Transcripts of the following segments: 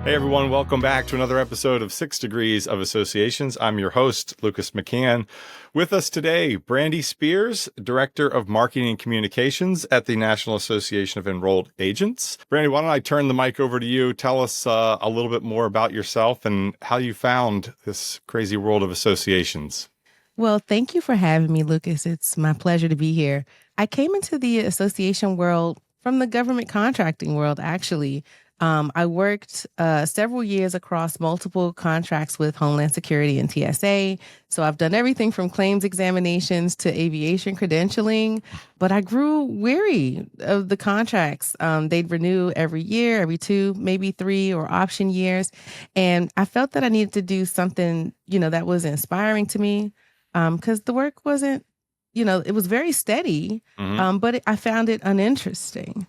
Hey everyone, welcome back to another episode of 6 Degrees of Associations. I'm your host, Lucas McCann. With us today, Brandy Spears, Director of Marketing and Communications at the National Association of Enrolled Agents. Brandy, why don't I turn the mic over to you? Tell us a little bit more about yourself and how you found this crazy world of associations. Well, thank you for having me, Lucas. It's my pleasure to be here. I came into the association world from the government contracting world, actually. I worked several years across multiple contracts with Homeland Security and TSA. So I've done everything from claims examinations to aviation credentialing, but I grew weary of the contracts. They'd renew every year, every 2, maybe 3 or option years. And I felt that I needed to do something, that was inspiring to me because the work wasn't, it was very steady, but I found it uninteresting.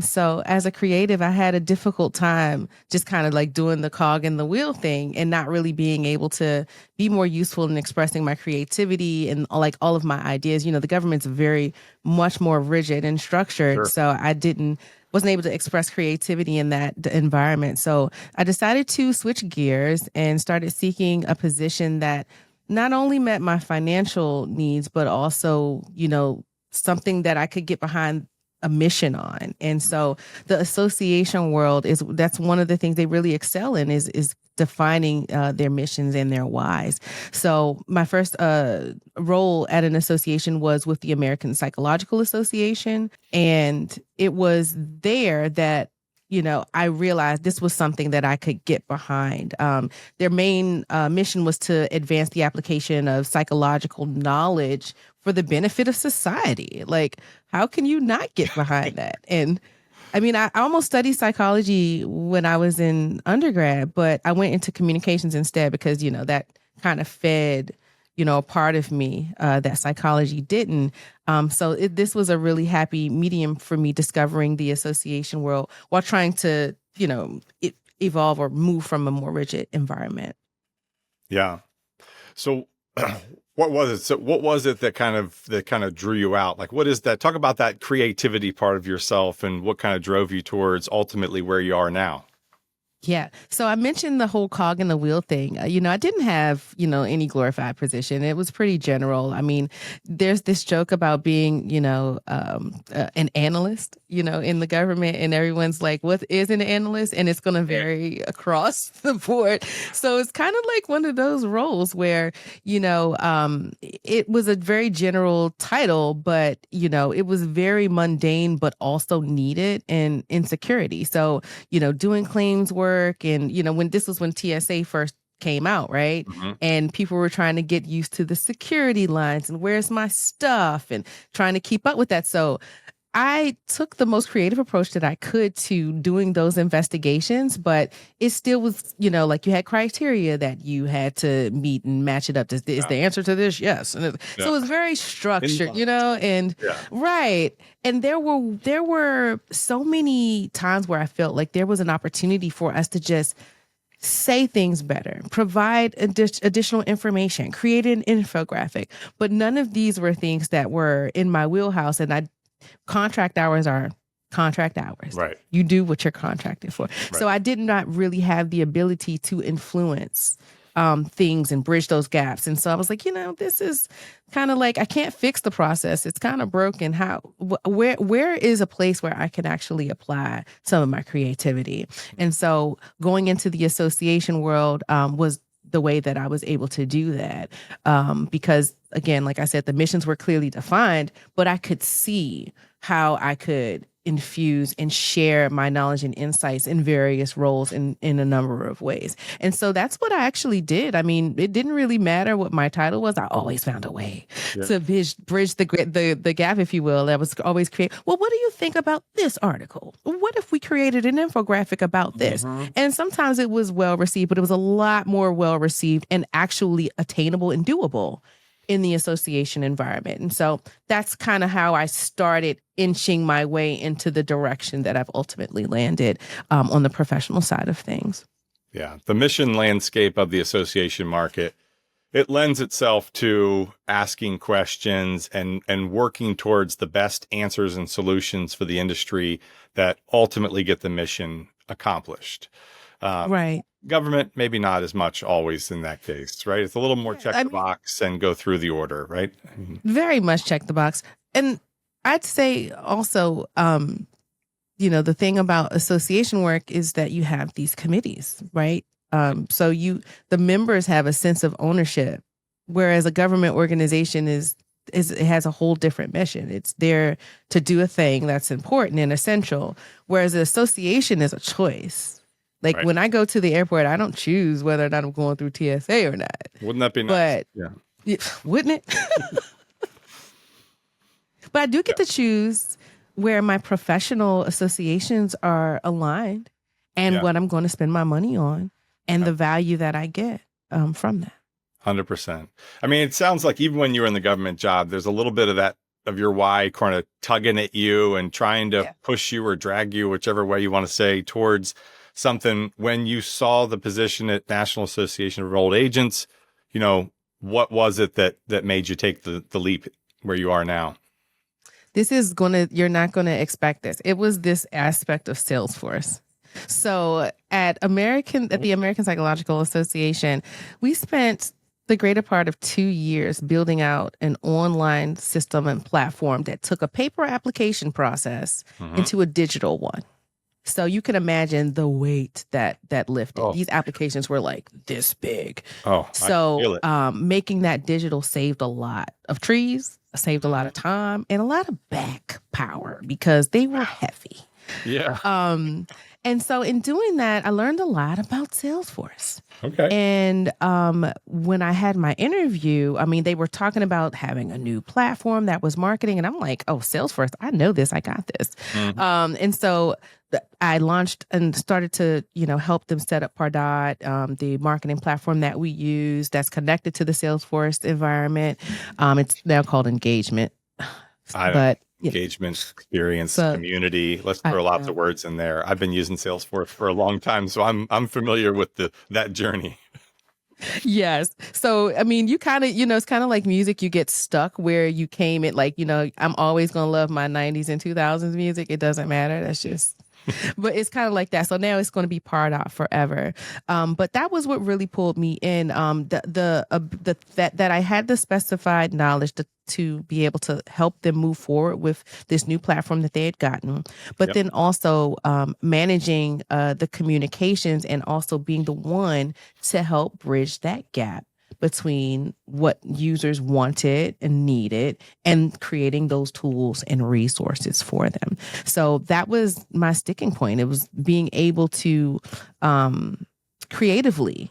So as a creative, I had a difficult time just kind of like doing the cog in the wheel thing and not really being able to be more useful in expressing my creativity and like all of my ideas. The government's very much more rigid and structured. Sure. So I wasn't able to express creativity in that environment. So I decided to switch gears and started seeking a position that not only met my financial needs, but also, something that I could get behind a mission on. And so the association world that's one of the things they really excel in is defining their missions and their whys. So my first role at an association was with the American Psychological Association. And it was there that I realized this was something that I could get behind. Their main mission was to advance the application of psychological knowledge for the benefit of society. Like, how can you not get behind that? And I mean, I almost studied psychology when I was in undergrad, but I went into communications instead because, that kind of fed, a part of me that psychology didn't. So this was a really happy medium for me discovering the association world while trying to, evolve or move from a more rigid environment. Yeah. So what was it? So what was it that kind of drew you out? Like, what is that? Talk about that creativity part of yourself and what kind of drove you towards ultimately where you are now. Yeah. So I mentioned the whole cog in the wheel thing. I didn't have, any glorified position. It was pretty general. I mean, there's this joke about being, an analyst, in the government, and everyone's like, what is an analyst? And it's going to vary across the board. So it's kind of like one of those roles where, it was a very general title, but, it was very mundane, but also needed in security. So, doing claims work and, when TSA first came out, right? Mm-hmm. And people were trying to get used to the security lines and where's my stuff and trying to keep up with that. So I took the most creative approach that I could to doing those investigations, but it still was, like you had criteria that you had to meet and match it up. Is the answer to this? Yes. And so it was very structured, and right. And there were so many times where I felt like there was an opportunity for us to just say things better, provide additional information, create an infographic. But none of these were things that were in my wheelhouse. And contract hours are contract hours. Right. You do what you're contracted for. Right. So I did not really have the ability to influence things and bridge those gaps. And so I was like, this is kind of like, I can't fix the process. It's kind of broken. Where is a place where I can actually apply some of my creativity? And so going into the association world was the way that I was able to do that. Because again, like I said, the missions were clearly defined, but I could see how I could infuse and share my knowledge and insights in various roles in a number of ways. And so that's what I actually did. I mean, it didn't really matter what my title was. I always found a way to bridge the gap, if you will. That was always create. Well, what do you think about this article? What if we created an infographic about this? Mm-hmm. And sometimes it was well received, but it was a lot more well received and actually attainable and doable in the association environment. And so that's kind of how I started inching my way into the direction that I've ultimately landed on the professional side of things. Yeah. The mission landscape of the association market, it lends itself to asking questions and working towards the best answers and solutions for the industry that ultimately get the mission accomplished. Right. Government, maybe not as much always in that case, right? It's a little more Yeah, check I the mean, box and go through the order, right? very much check the box. And I'd say also, the thing about association work is that you have these committees, right? So the members have a sense of ownership, whereas a government organization is it has a whole different mission. It's there to do a thing that's important and essential, whereas an association is a choice. Like Right. when I go to the airport, I don't choose whether or not I'm going through TSA or not. Wouldn't that be nice? But Yeah. wouldn't it? But I do Yeah. get to choose where my professional associations are aligned and Yeah. what I'm going to spend my money on and the value that I get from that. 100%. I mean, it sounds like even when you're in the government job, there's a little bit of that of your why kind of tugging at you and trying to Yeah. push you or drag you, whichever way you want to say, towards something. When you saw the position at National Association of Enrolled Agents, what was it that made you take the leap where you are now? You're not going to expect this. It was this aspect of Salesforce. So at the American Psychological Association, we spent the greater part of 2 years building out an online system and platform that took a paper application process Mm-hmm. into a digital one. So you can imagine the weight that lifted. Oh, These applications were like this big. oh, I can feel So it. making that digital saved a lot of trees, saved a lot of time, and a lot of back power because they were heavy. Yeah. And so in doing that, I learned a lot about Salesforce. Okay. And when I had my interview, I mean, they were talking about having a new platform that was marketing. And I'm like, oh, Salesforce, I know this. I got this. Mm-hmm. And so I launched and started to, help them set up Pardot, the marketing platform that we use that's connected to the Salesforce environment. It's now called Engagement. But Engagement, experience, so community. Let's throw lots of words in there. I've been using Salesforce for a long time, so I'm familiar with that journey. Yes. So, I mean, you kind of, it's kind of like music. You get stuck where you came at, like, I'm always going to love my 90s and 2000s music. It doesn't matter. That's just, but it's kind of like that. So now it's going to be Pardot forever. But that was what really pulled me in. That I had the specified knowledge to be able to help them move forward with this new platform that they had gotten, but then also managing the communications and also being the one to help bridge that gap between what users wanted and needed and creating those tools and resources for them. So that was my sticking point. It was being able to creatively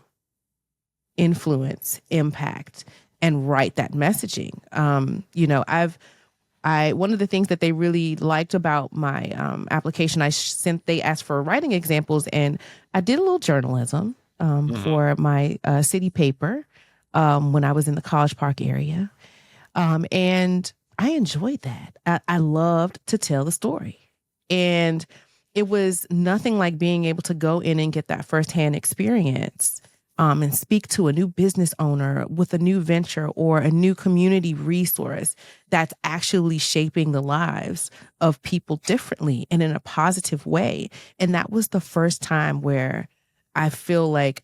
influence, impact, and write that messaging. One of the things that they really liked about my application, they asked for writing examples, and I did a little journalism for my city paper when I was in the College Park area. And I enjoyed that. I loved to tell the story. And it was nothing like being able to go in and get that firsthand experience and speak to a new business owner with a new venture or a new community resource that's actually shaping the lives of people differently and in a positive way. And that was the first time where I feel like,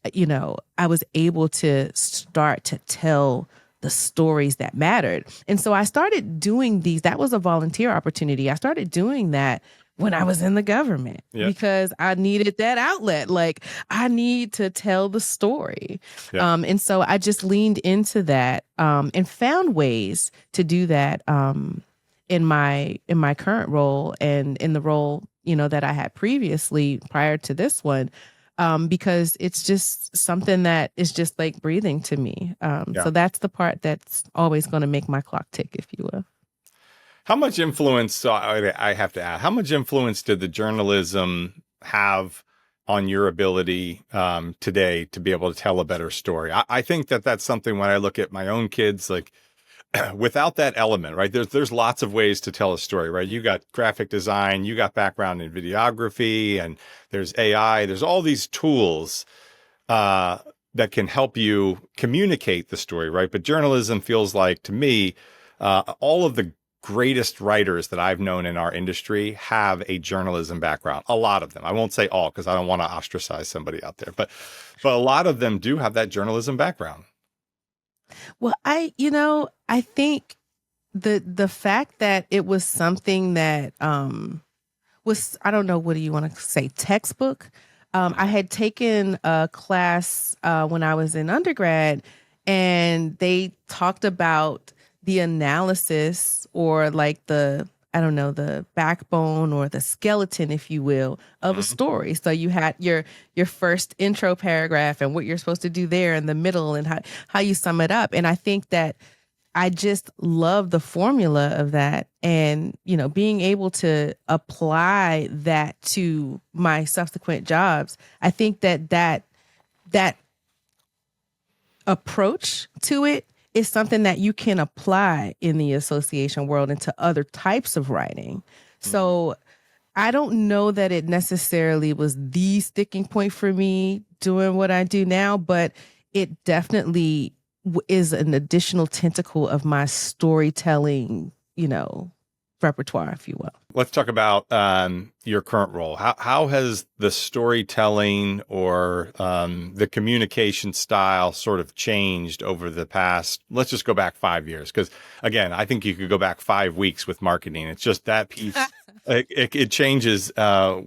I was able to start to tell the stories that mattered. And so I started doing these. That was a volunteer opportunity. I started doing that when I was in the government because I needed that outlet. Like, I need to tell the story. And so I just leaned into that and found ways to do that in my current role and in the role, that I had previously prior to this one. Because it's just something that is just like breathing to me. So that's the part that's always going to make my clock tick, if you will. How much influence, so I have to ask, how much influence did the journalism have on your ability today to be able to tell a better story? I think that's something when I look at my own kids, like without that element, right? There's lots of ways to tell a story, right? You got graphic design, you got background in videography, and there's AI, there's all these tools that can help you communicate the story, right? But journalism feels like, to me, all of the greatest writers that I've known in our industry have a journalism background. A lot of them. I won't say all because I don't want to ostracize somebody out there, but a lot of them do have that journalism background. Well, I think the fact that it was something that was, I don't know, what do you want to say, textbook. I had taken a class when I was in undergrad, and they talked about the analysis, or like the, I don't know, the backbone or the skeleton, if you will, of a Mhm. story. So you had your first intro paragraph and what you're supposed to do there in the middle, and how you sum it up. And I think that I just love the formula of that, and being able to apply that to my subsequent jobs. I think that approach to it is something that you can apply in the association world into other types of writing. Mhm. So I don't know that it necessarily was the sticking point for me doing what I do now, but it definitely is an additional tentacle of my storytelling, repertoire, if you will. Let's talk about your current role. How has the storytelling or the communication style sort of changed over the past? Let's just go back 5 years, because again, I think you could go back 5 weeks with marketing. It's just that piece. It changes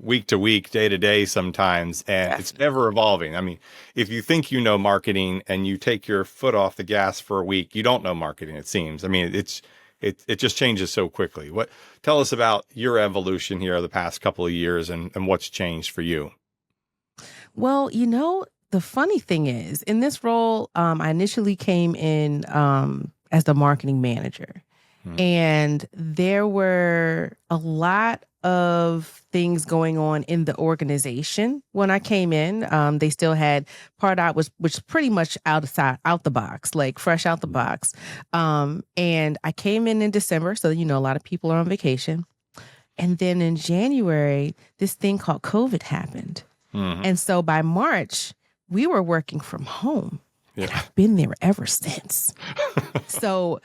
week to week, day to day sometimes, and it's Definitely. ever evolving. I mean, if you think you know marketing and you take your foot off the gas for a week, you don't know marketing, it seems. I mean, it just changes so quickly. Tell us about your evolution here the past couple of years, and what's changed for you. Well, the funny thing is, in this role, I initially came in as the marketing manager. Hmm. And there were a lot of things going on in the organization when I came in. They still had part out, which pretty much out the box, like fresh out the box. And I came in December, so a lot of people are on vacation. And then in January, this thing called COVID happened. Hmm. And so by March, we were working from home, and Yeah. I've been there ever since. So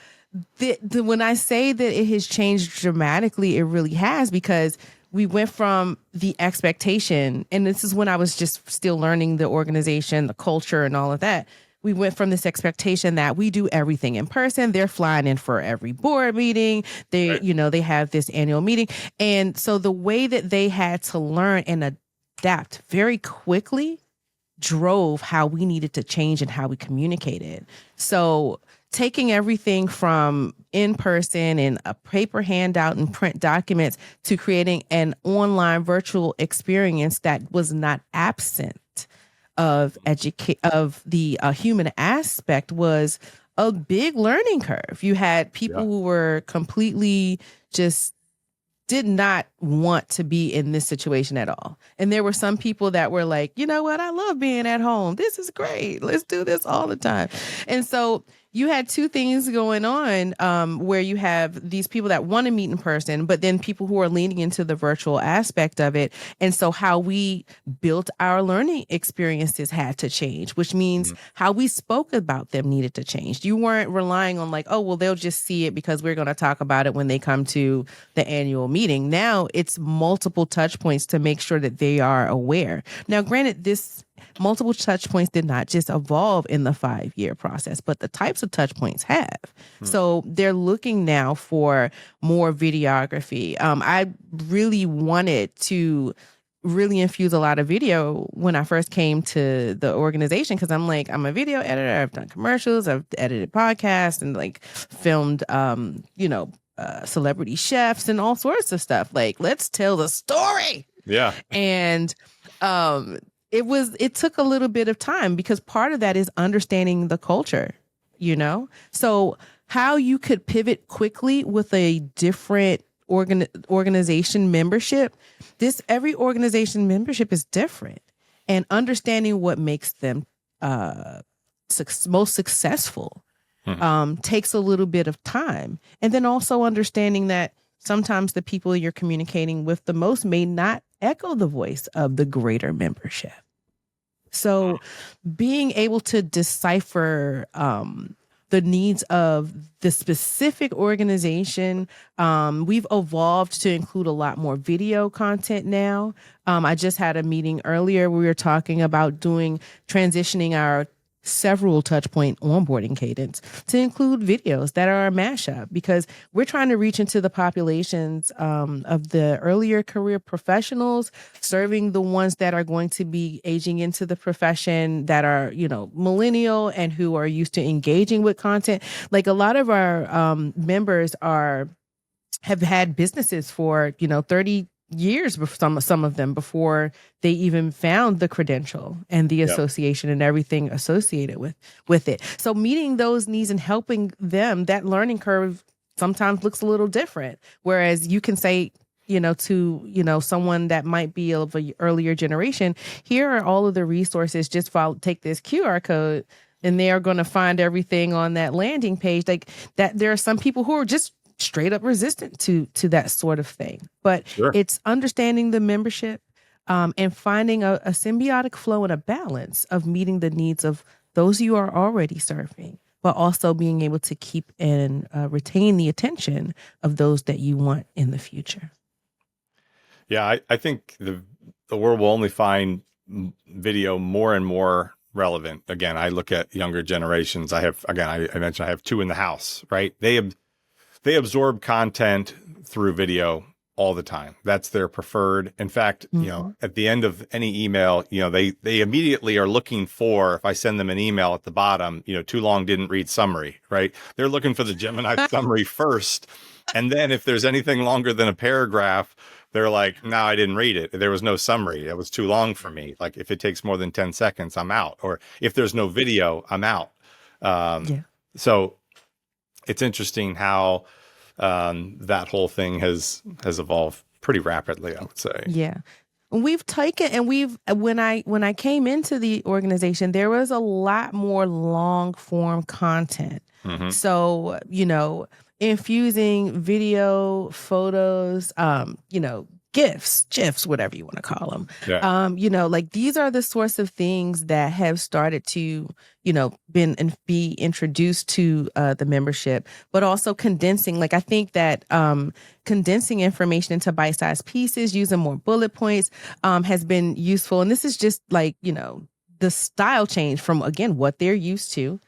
when I say that it has changed dramatically, it really has, because we went from the expectation, and this is when I was just still learning the organization, the culture, and all of that. We went from this expectation that we do everything in person. They're flying in for every board meeting. Right. They have this annual meeting. And so the way that they had to learn and adapt very quickly drove how we needed to change and how we communicated. So taking everything from in person and a paper handout and print documents to creating an online virtual experience that was not absent of the human aspect was a big learning curve. You had people Yeah. who were completely just did not want to be in this situation at all. And there were some people that were like, you know what? I love being at home. This is great. Let's do this all the time. And so you had two things going on, where you have these people that want to meet in person, but then people who are leaning into the virtual aspect of it. And so how we built our learning experiences had to change, which means Mhm. how we spoke about them needed to change. You weren't relying on like, oh, well, they'll just see it because we're going to talk about it when they come to the annual meeting. Now it's multiple touch points to make sure that they are aware. Now, granted, this multiple touch points did not just evolve in the 5-year process, but the types of touch points have. Hmm. So they're looking now for more videography. I really wanted to really infuse a lot of video when I first came to the organization, because I'm like, I'm a video editor. I've done commercials, I've edited podcasts, and like filmed celebrity chefs and all sorts of stuff. Like, let's tell the story. Yeah. And um it took a little bit of time, because part of that is understanding the culture. So how you could pivot quickly with a different organization membership. This Every organization membership is different, and understanding what makes them most successful Mhm. takes a little bit of time. And then also understanding that sometimes the people you're communicating with the most may not echo the voice of the greater membership. So being able to decipher the needs of the specific organization. We've evolved to include a lot more video content now. I just had a meeting earlier. We were talking about transitioning our several touch point onboarding cadence to include videos that are a mashup, because we're trying to reach into the populations of the earlier career professionals, serving the ones that are going to be aging into the profession, that are, millennial and who are used to engaging with content. Like, a lot of our members have had businesses for 30 years, some of them, before they even found the credential and the Yep. association and everything associated with it. So meeting those needs and helping them, that learning curve sometimes looks a little different. Whereas you can say, to someone that might be of a earlier generation, here are all of the resources, just take this QR code and they are going to find everything on that landing page. Like that, there are some people who are just straight up resistant to that sort of thing. But Sure. it's understanding the membership, and finding a symbiotic flow and a balance of meeting the needs of those you are already serving, but also being able to keep and retain the attention of those that you want in the future. Yeah, I think the world will only find video more and more relevant. Again, I look at younger generations. I mentioned I have two in the house, right? They absorb content through video all the time. That's their preferred. In fact, at the end of any email, they immediately are looking for, if I send them an email at the bottom, too long didn't read summary, right? They're looking for the Gemini summary first. And then if there's anything longer than a paragraph, they're like, no, I didn't read it. There was no summary. It was too long for me. Like, if it takes more than 10 seconds, I'm out. Or if there's no video, I'm out. Yeah. So it's interesting how that whole thing has evolved pretty rapidly, I would say. Yeah. We've taken, and when I came into the organization, there was a lot more long form content. Mm-hmm. So, infusing video, photos, GIFs, whatever you want to call them. Yeah. Like, these are the sorts of things that have started to, be introduced to the membership, but also condensing. Like, I think that condensing information into bite-sized pieces, using more bullet points, has been useful. And this is just like, the style change from, again, what they're used to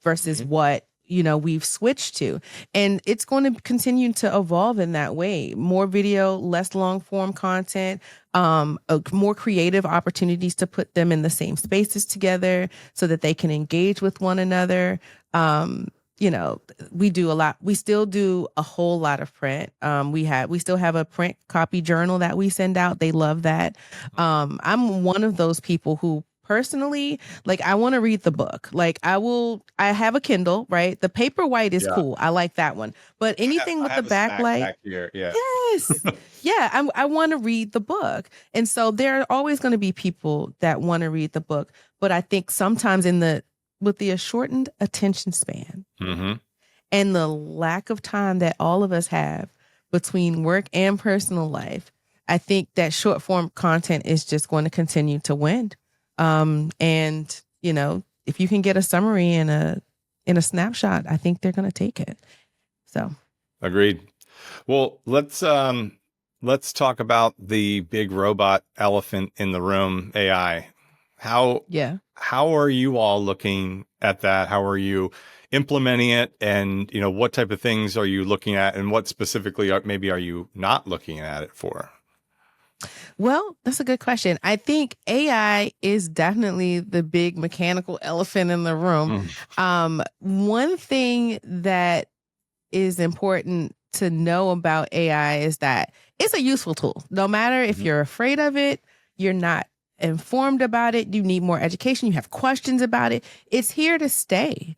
versus what we've switched to, and it's going to continue to evolve in that way. More video, less long form content, more creative opportunities to put them in the same spaces together so that they can engage with one another. We do a lot. We still do a whole lot of print. We still have a print copy journal that we send out. They love that. I'm one of those people who personally, like, I want to read the book. Like, I have a Kindle, right? The paper white is cool. I like that one. But anything with the backlight, back here. Yeah. yes. Yeah, I want to read the book. And so there are always going to be people that want to read the book. But I think sometimes with the shortened attention span and the lack of time that all of us have between work and personal life, I think that short form content is just going to continue to win. And if you can get a summary in a snapshot, I think they're going to take it. So agreed. Well, let's talk about the big robot elephant in the room, AI. How are you all looking at that? How are you implementing it? And what type of things are you looking at, and what specifically are you not looking at it for? Well, that's a good question. I think AI is definitely the big mechanical elephant in the room. One thing that is important to know about AI is that it's a useful tool. No matter if you're afraid of it, you're not informed about it, you need more education, you have questions about it, it's here to stay.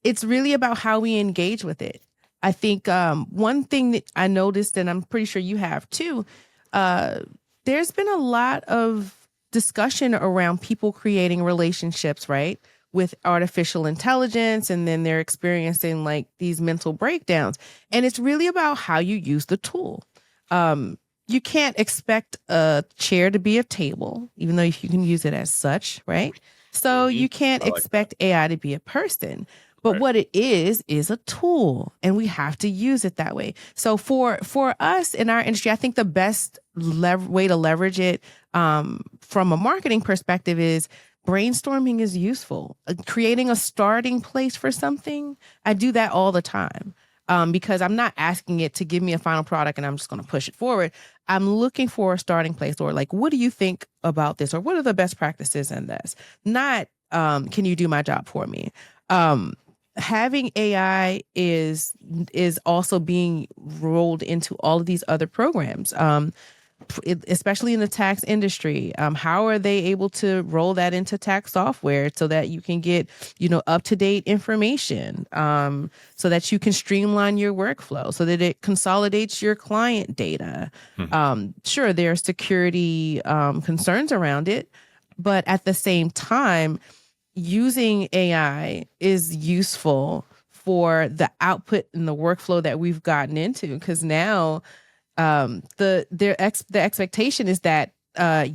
It's really about how we engage with it. I think one thing that I noticed, and I'm pretty sure you have too, there's been a lot of discussion around people creating relationships, right, with artificial intelligence, and then they're experiencing like these mental breakdowns. And it's really about how you use the tool. You can't expect a chair to be a table, even though you can use it as such, right? So you can't expect AI to be a person. But Right. what it is a tool, and we have to use it that way. So for us in our industry, I think the best way to leverage it from a marketing perspective is brainstorming is useful. Creating a starting place for something, I do that all the time. Because I'm not asking it to give me a final product and I'm just going to push it forward. I'm looking for a starting place, or like, what do you think about this? Or what are the best practices in this? Not, can you do my job for me? Having AI is also being rolled into all of these other programs. Especially in the tax industry, how are they able to roll that into tax software so that you can get, up-to-date information, so that you can streamline your workflow, so that it consolidates your client data? Hmm. Sure, there are security concerns around it, but at the same time, using AI is useful for the output and the workflow that we've gotten into, because now the expectation is that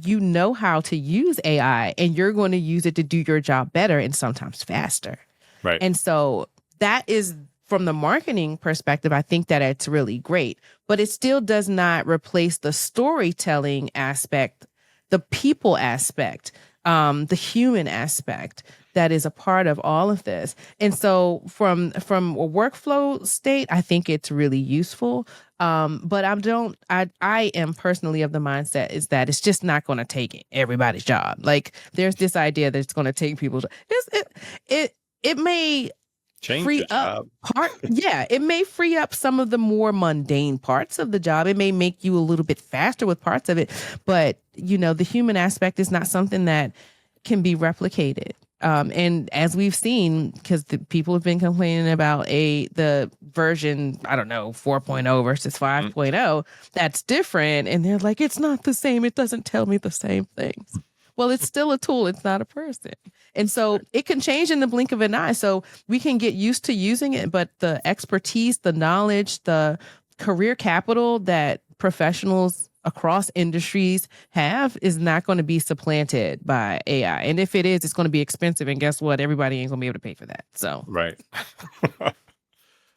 you know how to use AI and you're going to use it to do your job better and sometimes faster. Right. And so that is, from the marketing perspective, I think that it's really great, but it still does not replace the storytelling aspect, the people aspect, the human aspect that is a part of all of this. And so from a workflow state, I think it's really useful. But I am personally of the mindset is that it's just not going to take everybody's job. Like, there's this idea that it's going to take people's, it may Change free your up job. it may free up some of the more mundane parts of the job. It may make you a little bit faster with parts of it, but the human aspect is not something that can be replicated. And as we've seen, because the people have been complaining about the version, I don't know, 4.0 versus Mm. 5.0, that's different. And they're like, it's not the same. It doesn't tell me the same things. Well, it's still a tool. It's not a person. And so it can change in the blink of an eye. So we can get used to using it, but the expertise, the knowledge, the career capital that professionals across industries have is not going to be supplanted by AI. And if it is, it's going to be expensive. And guess what? Everybody ain't going to be able to pay for that. So, Right.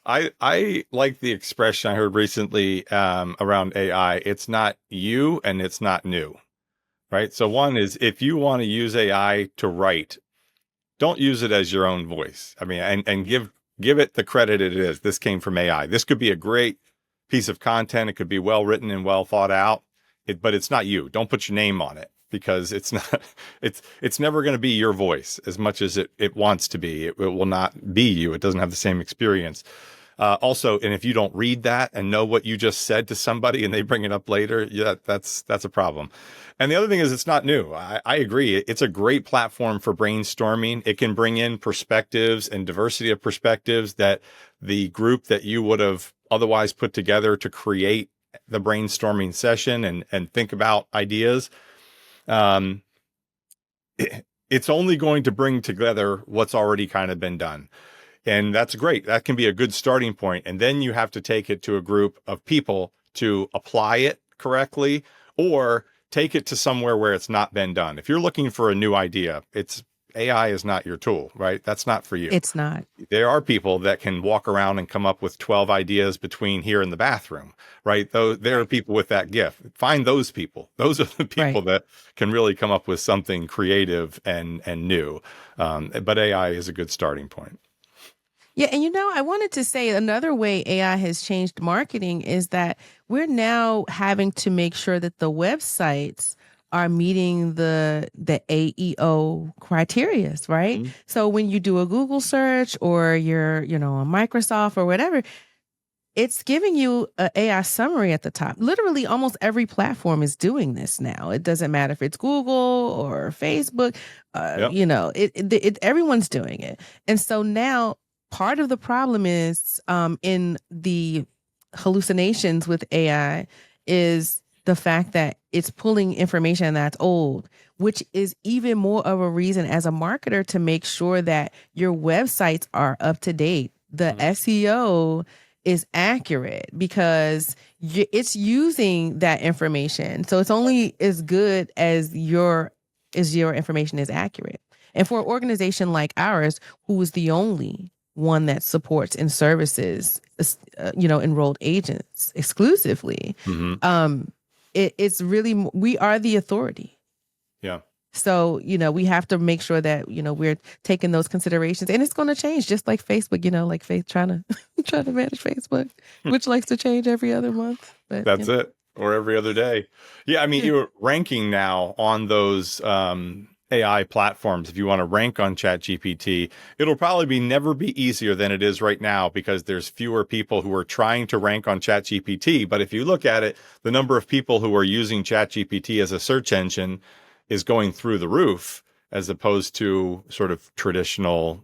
I like the expression I heard recently around AI. It's not you and it's not new. Right. So one is, if you want to use AI to write, don't use it as your own voice. I mean, and give it the credit it is. This came from AI. This could be a great piece of content. It could be well written and well thought out. But it's not you. Don't put your name on it, because it's not. It's never going to be your voice as much as it wants to be. It will not be you. It doesn't have the same experience. Also, and if you don't read that and know what you just said to somebody and they bring it up later, yeah, that's a problem. And the other thing is, it's not new. I agree. It's a great platform for brainstorming. It can bring in perspectives and diversity of perspectives that the group that you would have otherwise put together to create the brainstorming session and think about ideas. Um, it's only going to bring together what's already kind of been done. And that's great. That can be a good starting point. And then you have to take it to a group of people to apply it correctly, or take it to somewhere where it's not been done. If you're looking for a new idea, AI is not your tool, right? That's not for you. it's not. There are people that can walk around and come up with 12 ideas between here and the bathroom, right? Though there are people with that gift. Find those people. Those are the people Right. that can really come up with something creative and new. But AI is a good starting point. Yeah, and I wanted to say another way AI has changed marketing is that we're now having to make sure that the websites are meeting the AEO criterias, right? Mhm. So when you do a Google search, or you're, on Microsoft or whatever, it's giving you a AI summary at the top. Literally, almost every platform is doing this now. It doesn't matter if it's Google or Facebook. Yep. Everyone's doing it. And so now part of the problem is, in the hallucinations with AI, is the fact that it's pulling information that's old, which is even more of a reason as a marketer to make sure that your websites are up to date. The Mhm. SEO is accurate, because it's using that information. So it's only as good as your information is accurate. And for an organization like ours, who is the only one that supports and services, enrolled agents exclusively. Mm-hmm. It's really, we are the authority. Yeah. So, we have to make sure that, we're taking those considerations, and it's going to change just like Facebook, like Faith trying to manage Facebook, which likes to change every other month. But That's it. Or every other day. Yeah. I mean, you're ranking now on those AI platforms. If you want to rank on ChatGPT, it'll probably never be easier than it is right now because there's fewer people who are trying to rank on ChatGPT. But if you look at it, the number of people who are using ChatGPT as a search engine is going through the roof, as opposed to sort of traditional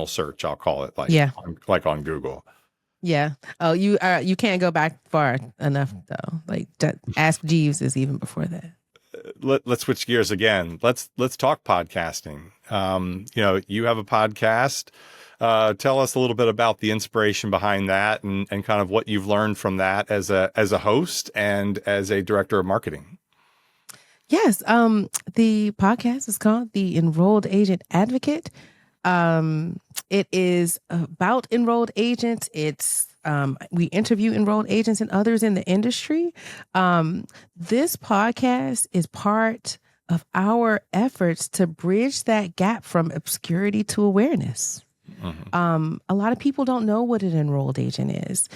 search, I'll call it, like on Google. Yeah. Oh, you can't go back far enough though. Like Ask Jeeves is even before that. Let's switch gears again. Let's talk podcasting. You have a podcast. Tell us a little bit about the inspiration behind that, and kind of what you've learned from that as a host and as a director of marketing. Yes. The podcast is called The Enrolled Agent Advocate. It is about enrolled agents. It's we interview enrolled agents and others in the industry. This podcast is part of our efforts to bridge that gap from obscurity to awareness. Mm-hmm. A lot of people don't know what an enrolled agent is.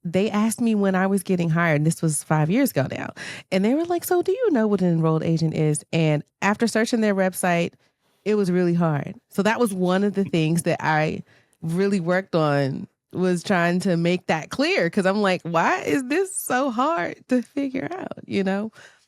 They asked me when I was getting hired, and this was 5 years ago now, and they were like, "So do you know what an enrolled agent is?" And after searching their website, it was really hard. So that was one of the things that I really worked on, was trying to make that clear, because I'm like, why is this so hard to figure out?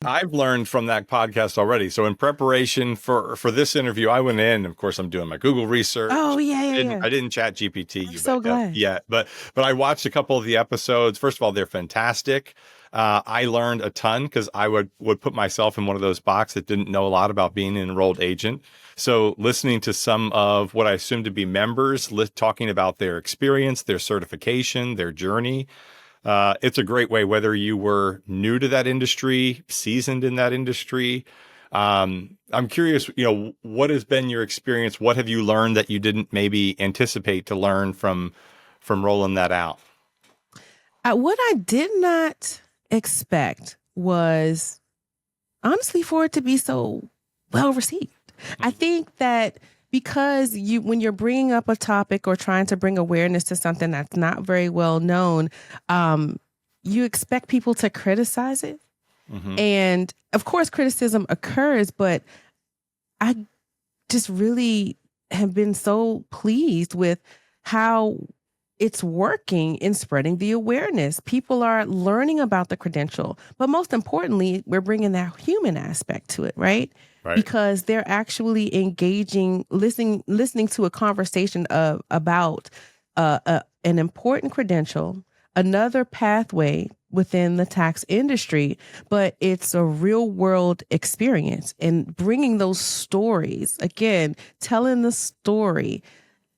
I've learned from that podcast already. So in preparation for this interview, I went in. Of course, I'm doing my Google research. Oh yeah. I didn't chat GPT I'm so glad. yet, but I watched a couple of the episodes. First of all, they're fantastic. I learned a ton because I would put myself in one of those boxes that didn't know a lot about being an enrolled agent. So listening to some of what I assume to be members talking about their experience, their certification, their journey. It's a great way, whether you were new to that industry, seasoned in that industry. I'm curious, what has been your experience? What have you learned that you didn't maybe anticipate to learn from rolling that out? What I did not expect was, honestly, for it to be so well received. I think that because when you're bringing up a topic or trying to bring awareness to something that's not very well known, you expect people to criticize it. Mm-hmm. And of course, criticism occurs, but I just really have been so pleased with how it's working in spreading the awareness. People are learning about the credential, but most importantly, we're bringing that human aspect to it, right? Right. Because they're actually engaging, listening to a conversation about an important credential, another pathway within the tax industry, but it's a real world experience, and bringing those stories, again, telling the story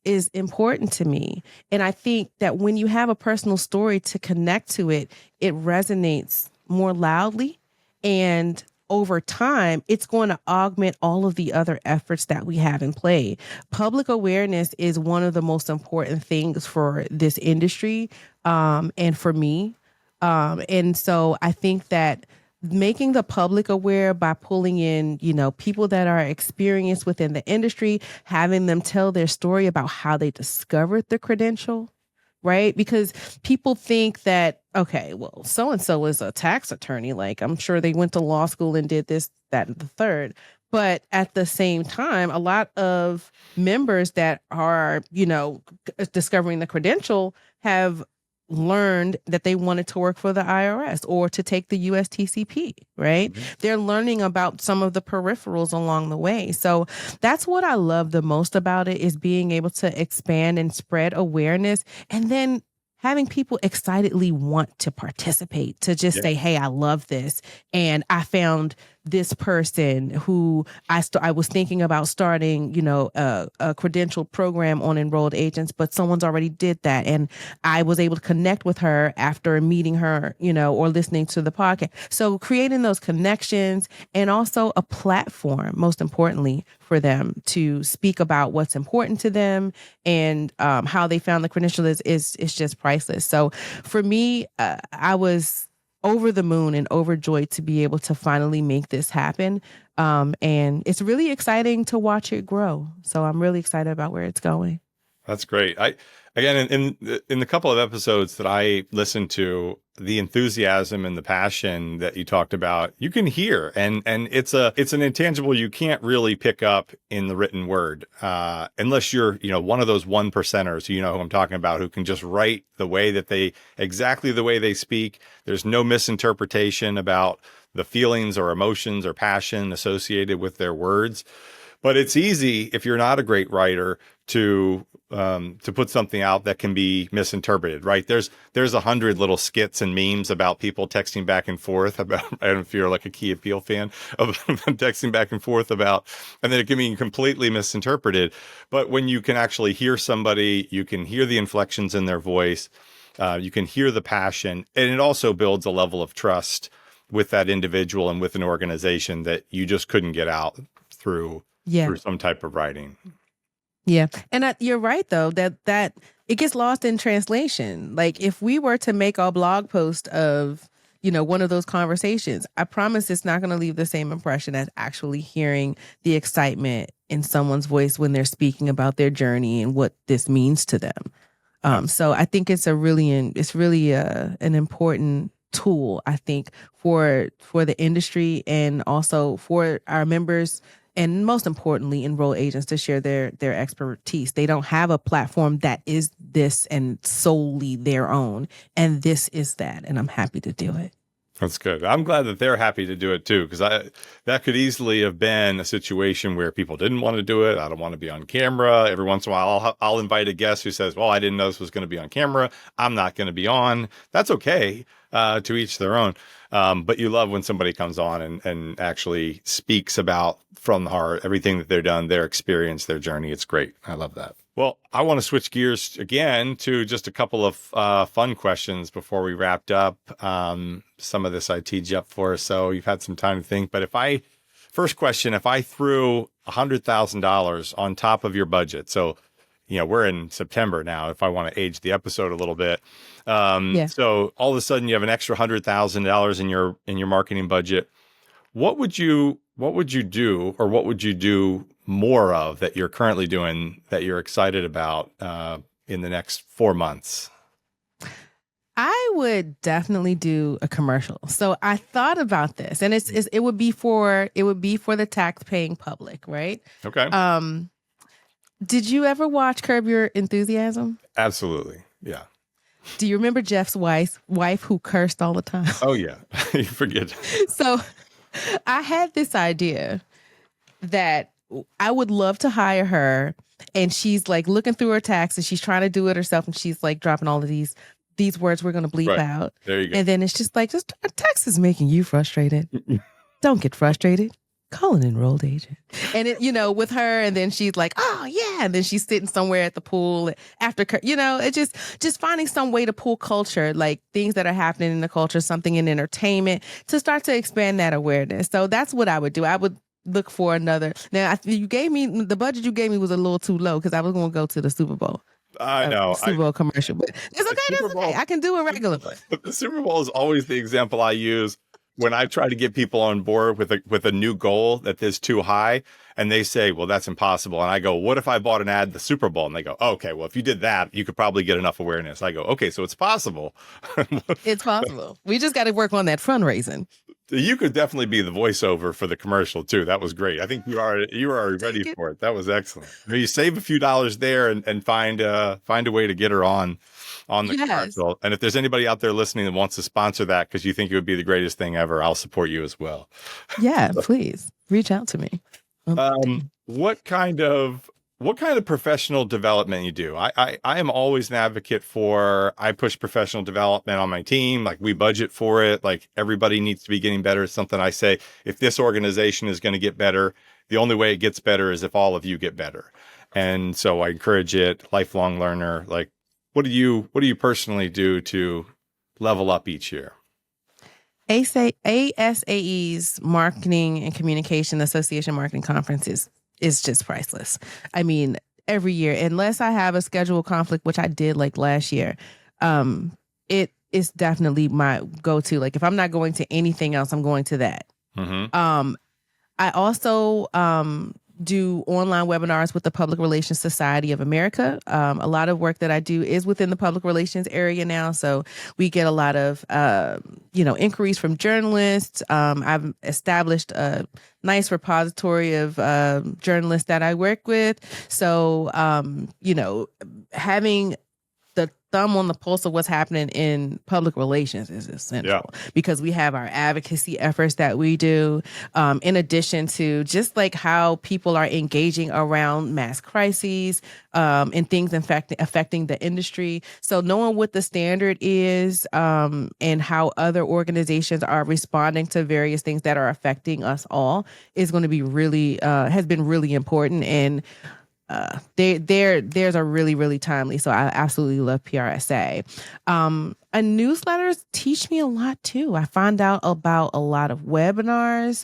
is important to me. And I think that when you have a personal story to connect to it, it resonates more loudly, and over time, it's going to augment all of the other efforts that we have in play. Public awareness is one of the most important things for this industry, and for me. And so I think that making the public aware by pulling in, people that are experienced within the industry, having them tell their story about how they discovered the credential, right? Because people think that, okay, well, so-and-so is a tax attorney. Like, I'm sure they went to law school and did this, that, and the third. But at the same time, a lot of members that are, discovering the credential have learned that they wanted to work for the IRS or to take the USTCP, right? Mm-hmm. They're learning about some of the peripherals along the way. So that's what I love the most about it, is being able to expand and spread awareness, and then having people excitedly want to participate, to just say, hey, I love this. And I found this person who I was thinking about starting, a credential program on enrolled agents, but someone's already did that. And I was able to connect with her after meeting her, or listening to the podcast. So creating those connections and also a platform, most importantly, for them to speak about what's important to them and how they found the credential is just priceless. So for me, I was over the moon and overjoyed to be able to finally make this happen. And it's really exciting to watch it grow. So I'm really excited about where it's going. That's great. Again, in the couple of episodes that I listened to, the enthusiasm and the passion that you talked about, you can hear, and it's an intangible you can't really pick up in the written word, unless you're one of those 1%ers, who I'm talking about, who can just write exactly the way they speak. There's no misinterpretation about the feelings or emotions or passion associated with their words. But it's easy, if you're not a great writer, to put something out that can be misinterpreted, right? There's 100 little skits and memes about people texting back and forth about, I don't know if you're like a Key Appeal fan, of texting back and forth about, and then it can be completely misinterpreted. But when you can actually hear somebody, you can hear the inflections in their voice, you can hear the passion, and it also builds a level of trust with that individual and with an organization that you just couldn't get out through some type of writing. Yeah. And you're right, though, that it gets lost in translation. Like if we were to make a blog post of, one of those conversations, I promise it's not going to leave the same impression as actually hearing the excitement in someone's voice when they're speaking about their journey and what this means to them. So I think it's really an important tool, I think, for the industry and also for our members, and most importantly, enroll agents to share their expertise. They don't have a platform that is this and solely their own, and this is that, and I'm happy to do it. That's good. I'm glad that they're happy to do it too, because that could easily have been a situation where people didn't want to do it. I don't want to be on camera. Every once in a while, I'll invite a guest who says, "Well, I didn't know this was going to be on camera. I'm not going to be on." That's okay. To each their own. But you love when somebody comes on and actually speaks about from the heart everything that they've done, their experience, their journey. It's great. I love that. Well, I want to switch gears again to just a couple of fun questions before we wrapped up some of this I teed you up for. So you've had some time to think. But first question, if I threw $100,000 on top of your budget, so we're in September now, if I want to age the episode a little bit. So all of a sudden you have an extra $100,000 in your marketing budget. What would you do, or what would you do more of that you're currently doing that you're excited about in the next 4 months? I would definitely do a commercial. So I thought about this, and it would be for the tax-paying public, right? Okay. Did you ever watch Curb Your Enthusiasm? Absolutely. Yeah. Do you remember Jeff's wife who cursed all the time? Oh, yeah. You forget. So I had this idea that I would love to hire her, and she's like looking through her taxes. She's trying to do it herself, and she's like dropping all of these words we're going to bleep out. There you go. And then it's just tax is making you frustrated. Don't get frustrated. Call an enrolled agent. And it, with her, and then she's like, oh yeah. And then she's sitting somewhere at the pool after, it's just finding some way to pull culture, like things that are happening in the culture, something in entertainment, to start to expand that awareness. So that's what I would do. I would look for another. Now, you gave me, the budget you gave me was a little too low, because I was going to go to the Super Bowl. I know. Super Bowl commercial, but it's okay. That's okay. I can do it regularly. The Super Bowl is always the example I use when I try to get people on board with a new goal that is too high, and they say, well, that's impossible. And I go, what if I bought an ad the Super Bowl? And they go, oh, okay, well, if you did that, you could probably get enough awareness. I go, okay, so it's possible. It's possible. We just got to work on that fundraising. You could definitely be the voiceover for the commercial too. That was great. I think you are ready for it. That was excellent. You save a few dollars there and find a way to get her on the commercial. And if there's anybody out there listening that wants to sponsor that because you think it would be the greatest thing ever, I'll support you as well. Yeah, please reach out to me. What kind of what kind of professional development you do? I am always an advocate for, I push professional development on my team. Like we budget for it. Like everybody needs to be getting better. It's something I say, if this organization is going to get better, the only way it gets better is if all of you get better. And so I encourage it, lifelong learner. Like, what do you personally do to level up each year? ASAE's Marketing and Communication Association Marketing Conference is just priceless. I mean, every year, unless I have a schedule conflict, which I did like last year, it is definitely my go-to. Like if I'm not going to anything else, I'm going to that. Mm-hmm. I also do online webinars with the Public Relations Society of America. A lot of work that I do is within the public relations area now. So we get a lot of, inquiries from journalists. I've established a nice repository of journalists that I work with. So, having the thumb on the pulse of what's happening in public relations is essential because we have our advocacy efforts that we do, in addition to just like how people are engaging around mass crises and things affecting the industry. So knowing what the standard is and how other organizations are responding to various things that are affecting us all is going to be really has been really important. And theirs are really, really timely. So I absolutely love PRSA. Newsletters teach me a lot too. I find out about a lot of webinars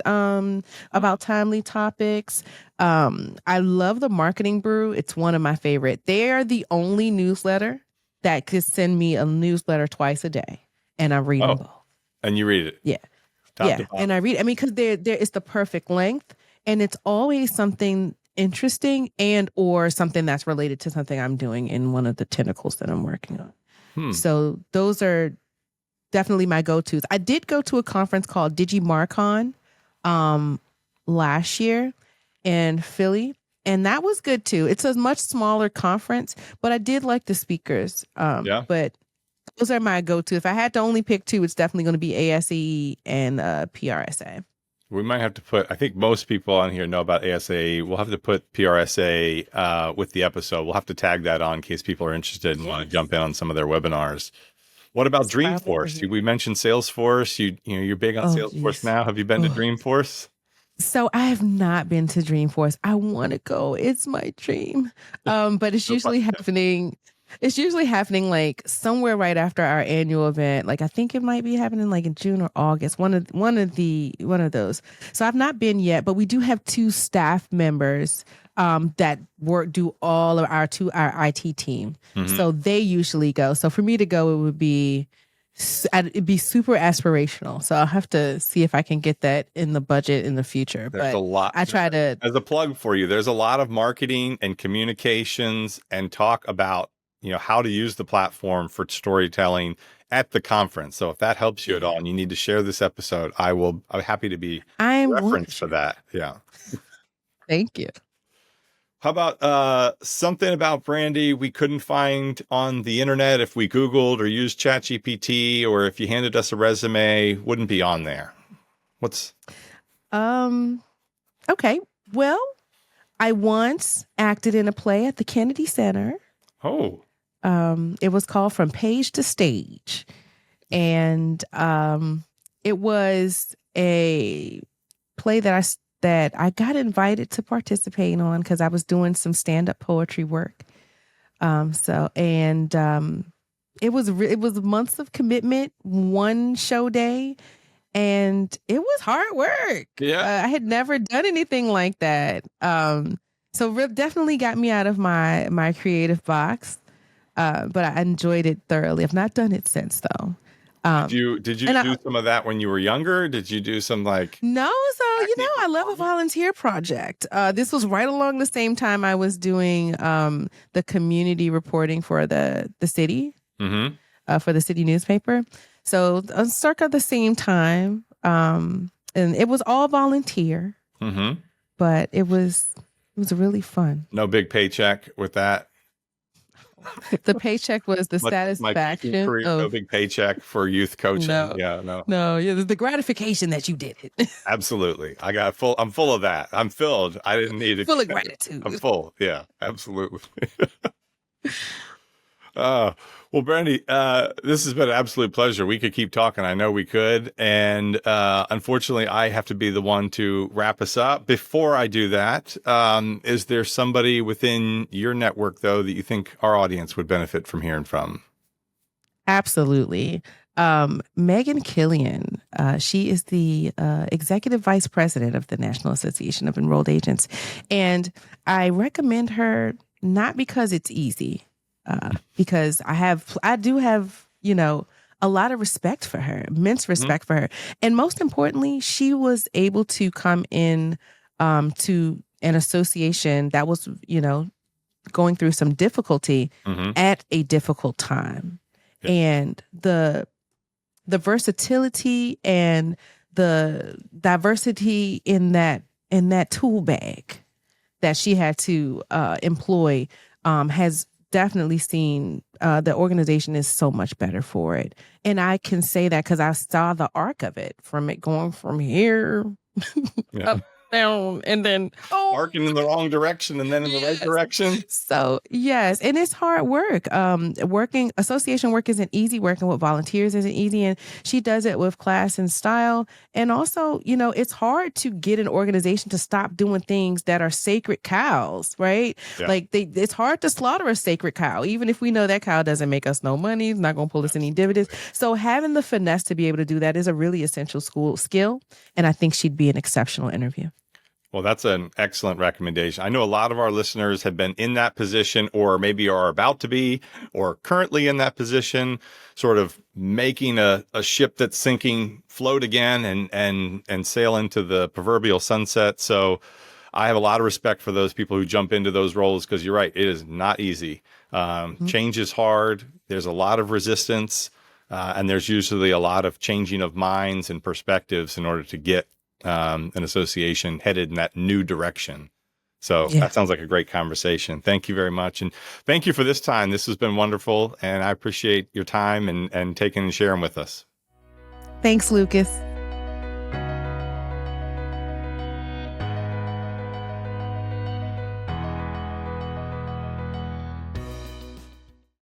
about timely topics. I love the Marketing Brew. It's one of my favorite. They are the only newsletter that could send me a newsletter twice a day, and I read them both. And you read it. Yeah. Top to bottom. And I read. I mean, because there it's the perfect length, and it's always something interesting and or something that's related to something I'm doing in one of the tentacles that I'm working on. So those are definitely my go-tos. I did go to a conference called DigiMarcon last year in Philly, and that was good too. It's a much smaller conference, but I did like the speakers. But those are my go-to. If I had to only pick two, it's definitely going to be ASE and PRSA. We might have to put, I think most people on here know about ASA. We'll have to put PRSA with the episode. We'll have to tag that on in case people are interested and want to jump in on some of their webinars. What about Dreamforce? We mentioned Salesforce. You're big on Salesforce now. Have you been to Dreamforce? So I have not been to Dreamforce. I want to go. It's my dream. But it's usually happening. It's usually happening like somewhere right after our annual event. Like I think it might be happening like in June or August. One of those. So I've not been yet, but we do have two staff members that do all of our IT team. So they usually go. So for me to go, it'd be super aspirational. So I'll have to see if I can get that in the budget in the future. There's a lot. I try to, as a plug for you, there's a lot of marketing and communications and talk about how to use the platform for storytelling at the conference. So if that helps you at all and you need to share this episode, I'm happy to be reference for that. Yeah. Thank you. How about something about Brandy we couldn't find on the internet if we Googled or used ChatGPT, or if you handed us a resume, wouldn't be on there? What's okay. Well, I once acted in a play at the Kennedy Center. Oh. It was called From Page to Stage. And it was a play that I got invited to participate on because I was doing some stand-up poetry work. It was months of commitment, one show day, and it was hard work. Yeah. I had never done anything like that. So definitely got me out of my creative box. But I enjoyed it thoroughly. I've not done it since though. Did you do some of that when you were younger? Did you do some like? No, so I love a volunteer project. This was right along the same time I was doing the community reporting for the city, for the city newspaper. So circa the same time, and it was all volunteer. But it was really fun. No big paycheck with that. The paycheck was the My teaching satisfaction career, no of big paycheck for youth coaching. no, Yeah, no, no, yeah, the gratification that you did it. absolutely. I'm full of that. I'm filled. I didn't need Full of it. I'm gratitude. full. Yeah, absolutely. Uh, well, Brandy, this has been an absolute pleasure. We could keep talking. I know we could. And unfortunately, I have to be the one to wrap us up. Before I do that, is there somebody within your network, though, that you think our audience would benefit from hearing from? Absolutely. Megan Killian, she is the executive vice president of the National Association of Enrolled Agents. And I recommend her not because it's easy, because I do have, a lot of respect for her, immense Mhm. respect for her. And most importantly, she was able to come in to an association that was, going through some difficulty Hmm. at a difficult time. Yeah. And the versatility and the diversity in that tool bag that she had to employ has definitely seen the organization is so much better for it. And I can say that because I saw the arc of it, from it going from here Yeah. up, down, and then Arcing in the wrong direction and then in the right yes. direction. So yes, and it's hard work. Working association work isn't easy. Working with volunteers isn't easy, and she does it with class and style. And also, it's hard to get an organization to stop doing things that are sacred cows, right? Yeah. Like it's hard to slaughter a sacred cow, even if we know that cow doesn't make us no money, it's not going to pull us any dividends. So having the finesse to be able to do that is a really essential school skill, and I think she'd be an exceptional interview. Well, that's an excellent recommendation. I know a lot of our listeners have been in that position or maybe are about to be or currently in that position, sort of making a ship that's sinking float again and sail into the proverbial sunset. So I have a lot of respect for those people who jump into those roles because you're right, it is not easy. Mhm. Change is hard. There's a lot of resistance, and there's usually a lot of changing of minds and perspectives in order to get an association headed in that new direction. So Yeah. that sounds like a great conversation. Thank you very much. And thank you for this time. This has been wonderful. And I appreciate your time and taking and sharing with us. Thanks, Lucas.